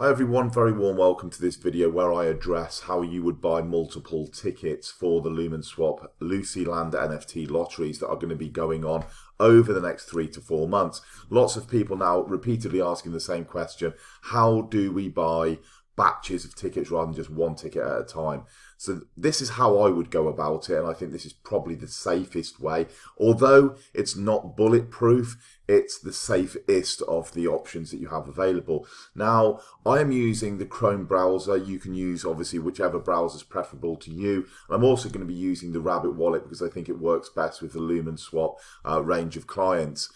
Hi everyone, very warm welcome to this video where I address how you would buy multiple tickets for the Lumenswap Lucyland NFT lotteries that are going to be going on over the next 3 to 4 months. Lots of people now repeatedly asking the same question: how do we buy batches of tickets rather than just one ticket at a time? So this is how I would go about it, and I think this is probably the safest way. Although it's not bulletproof, it's the safest of the options that you have available. Now, I am using the Chrome browser. You can use, obviously, whichever browser is preferable to you. I'm also going to be using the Rabet wallet because I think it works best with the Lumenswap range of clients.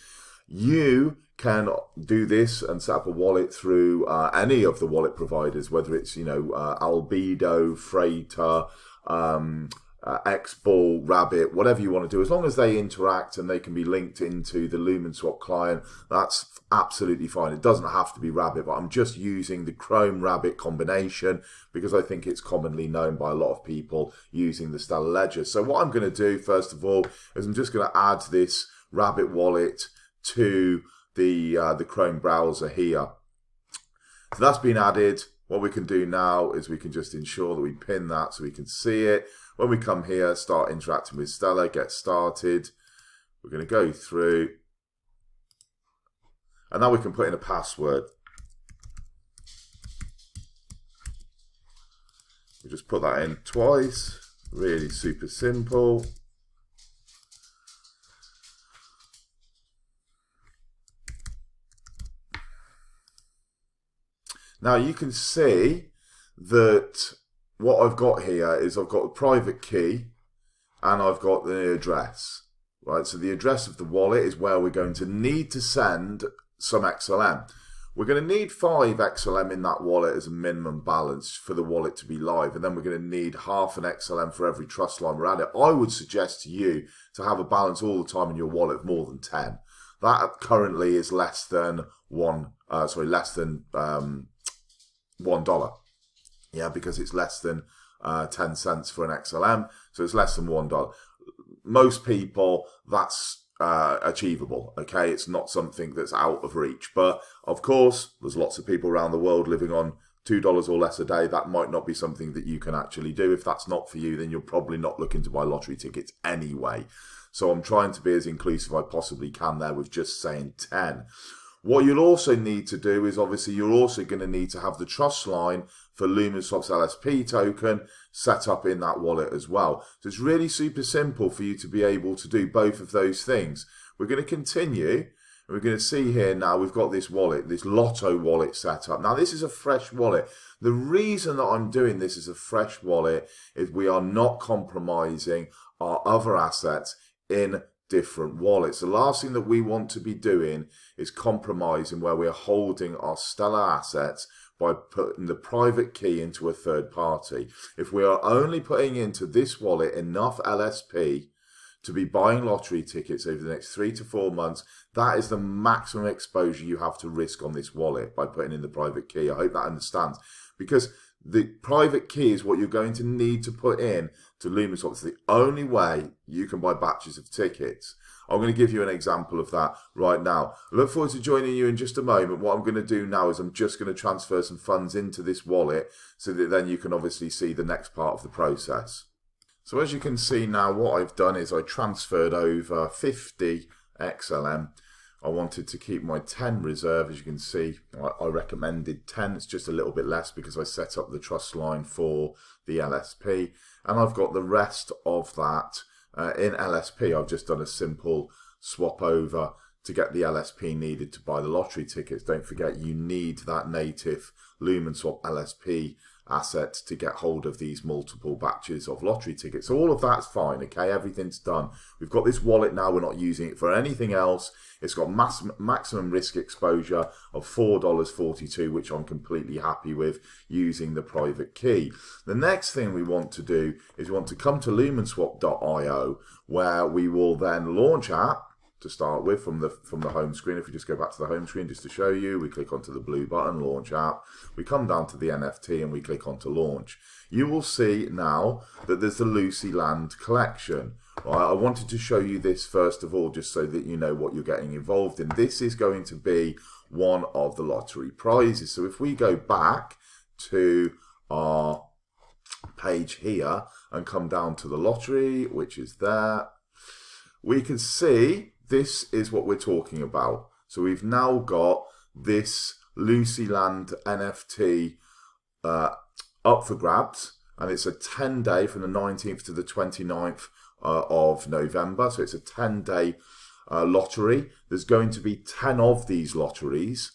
You can do this and set up a wallet through any of the wallet providers, whether it's Albedo, Freighter, Xball, Rabet, whatever you want to do. As long as they interact and they can be linked into the Lumenswap client, that's absolutely fine. It doesn't have to be Rabet, but I'm just using the Chrome Rabet combination because I think it's commonly known by a lot of people using the Stellar Ledger. So what I'm going to do first of all is I'm just going to add this Rabet wallet to the Chrome browser here. So that's been added. What we can do now is we can just ensure that we pin that so we can see it. When we come here, start interacting with Stellar, get started. We're going to go through. And now we can put in a password. We just put that in twice. Really super simple. Now you can see that what I've got here is I've got a private key and I've got the address, right? So the address of the wallet is where we're going to need to send some XLM. We're going to need 5 XLM in that wallet as a minimum balance for the wallet to be live, and then we're going to need half an XLM for every trust line we're at it. I would suggest to you to have a balance all the time in your wallet of more than 10. That currently is less than $1. Yeah, because it's less than 10 cents for an XLM, so it's less than $1. Most people, that's achievable, okay? It's not something that's out of reach, but of course, there's lots of people around the world living on $2 or less a day. That might not be something that you can actually do. If that's not for you, then you're probably not looking to buy lottery tickets anyway. So I'm trying to be as inclusive as I possibly can there with just saying 10. What you'll also need to do is, obviously, you're also going to need to have the trust line for Lumenswap's LSP token set up in that wallet as well. So it's really super simple for you to be able to do both of those things. We're going to continue, and we're going to see here now we've got this wallet, this Lotto wallet set up. Now, this is a fresh wallet. The reason that I'm doing this as a fresh wallet is we are not compromising our other assets in different wallets. The last thing that we want to be doing is compromising where we're holding our Stellar assets by putting the private key into a third party. If we are only putting into this wallet enough LSP to be buying lottery tickets over the next 3 to 4 months, that is the maximum exposure you have to risk on this wallet by putting in the private key. I hope that understands, because the private key is what you're going to need to put in to Lumenswap. It's the only way you can buy batches of tickets. I'm going to give you an example of that right now. I look forward to joining you in just a moment. What I'm going to do now is I'm just going to transfer some funds into this wallet so that then you can obviously see the next part of the process. So as you can see now, what I've done is I transferred over 50 XLM. I wanted to keep my 10 reserve. As you can see, I recommended 10. It's just a little bit less because I set up the trust line for the LSP. And I've got the rest of that in LSP. I've just done a simple swap over to get the LSP needed to buy the lottery tickets. Don't forget, you need that native Lumenswap LSP asset to get hold of these multiple batches of lottery tickets. So all of that's fine, okay? Everything's done. We've got this wallet now. We're not using it for anything else. It's got maximum risk exposure of $4.42, which I'm completely happy with using the private key. The next thing we want to do is we want to come to lumenswap.io, where we will then launch app to start with from the home screen. If we just go back to the home screen just to show you, we click onto the blue button, launch app. We come down to the NFT and we click onto launch. You will see now that there's the Lucyland collection. Right, I wanted to show you this first of all, just so that you know what you're getting involved in. This is going to be one of the lottery prizes. So if we go back to our page here and come down to the lottery, which is there, we can see this is what we're talking about. So we've now got this Lucyland NFT up for grabs, and it's a 10-day from the 19th to the 29th of November. So it's a 10-day lottery. There's going to be 10 of these lotteries.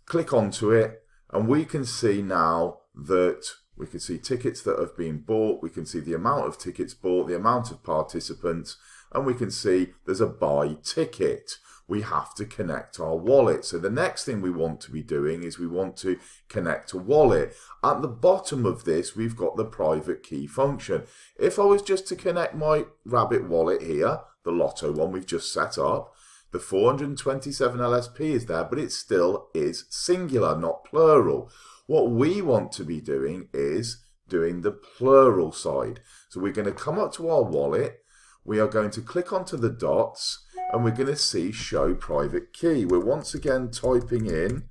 Click onto it, and we can see now that we can see tickets that have been bought. We can see the amount of tickets bought, the amount of participants, and we can see there's a buy ticket. We have to connect our wallet. So the next thing we want to be doing is we want to connect a wallet. At the bottom of this, we've got the private key function. If I was just to connect my Rabet wallet here, the Lotto one we've just set up, the 427 LSP is there, but it still is singular, not plural. What we want to be doing is doing the plural side. So we're going to come up to our wallet. We are going to click onto the dots, and we're going to see show private key. We're once again typing in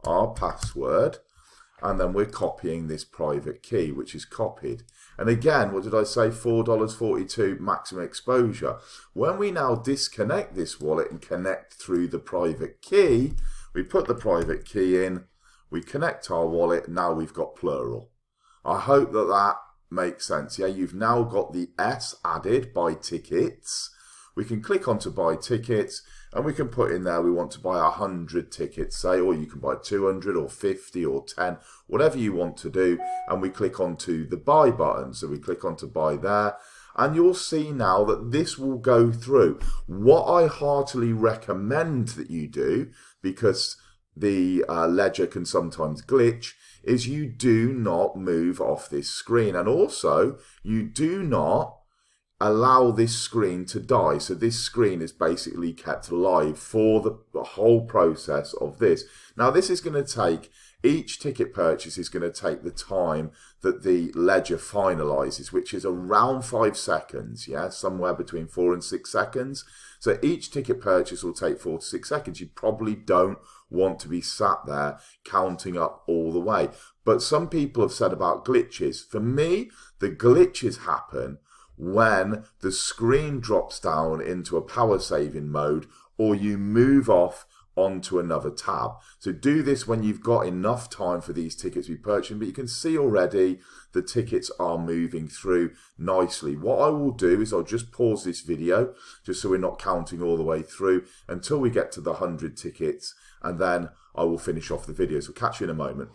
our password, and then we're copying this private key, which is copied. And again, what did I say? $4.42 maximum exposure. When we now disconnect this wallet and connect through the private key, we put the private key in, we connect our wallet, now we've got plural. I hope that that makes sense. Yeah, you've now got the S added, buy tickets. We can click onto buy tickets, and we can put in there we want to buy 100 tickets, say, or you can buy 200 or 50 or 10, whatever you want to do, and we click onto the buy button. So we click onto buy there, and you'll see now that this will go through. What I heartily recommend that you do, because the ledger can sometimes glitch, is you do not move off this screen, and also you do not allow this screen to die. So this screen is basically kept alive for the whole process of this. Now this is going to take, each ticket purchase is going to take the time that the ledger finalizes, which is around 5 seconds, yeah, somewhere between 4 and 6 seconds. So each ticket purchase will take 4 to 6 seconds. You probably don't want to be sat there counting up all the way. But some people have said about glitches. For me, the glitches happen when the screen drops down into a power saving mode, or you move off onto another tab. So do this when you've got enough time for these tickets to be purchased, but you can see already the tickets are moving through nicely. What I will do is I'll just pause this video just so we're not counting all the way through until we get to the 100 tickets, and then I will finish off the video. So catch you in a moment.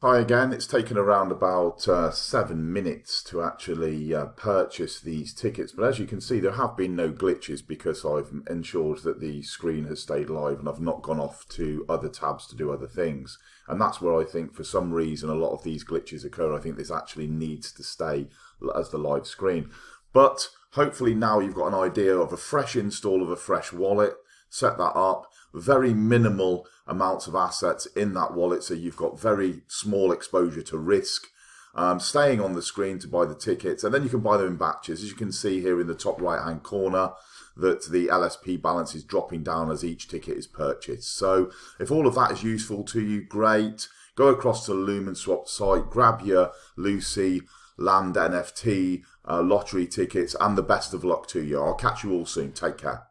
Hi again, it's taken around about 7 minutes to actually purchase these tickets, but as you can see there have been no glitches because I've ensured that the screen has stayed live and I've not gone off to other tabs to do other things. And that's where I think for some reason a lot of these glitches occur. I think this actually needs to stay as the live screen. But hopefully now you've got an idea of a fresh install of a fresh wallet. Set that up, very minimal amounts of assets in that wallet, so you've got very small exposure to risk. Staying on the screen to buy the tickets, and then you can buy them in batches. As you can see here in the top right hand corner, that the LSP balance is dropping down as each ticket is purchased. So if all of that is useful to you, great. Go across to the Lumenswap site, grab your Lucyland NFT lottery tickets, and the best of luck to you. I'll catch you all soon. Take care.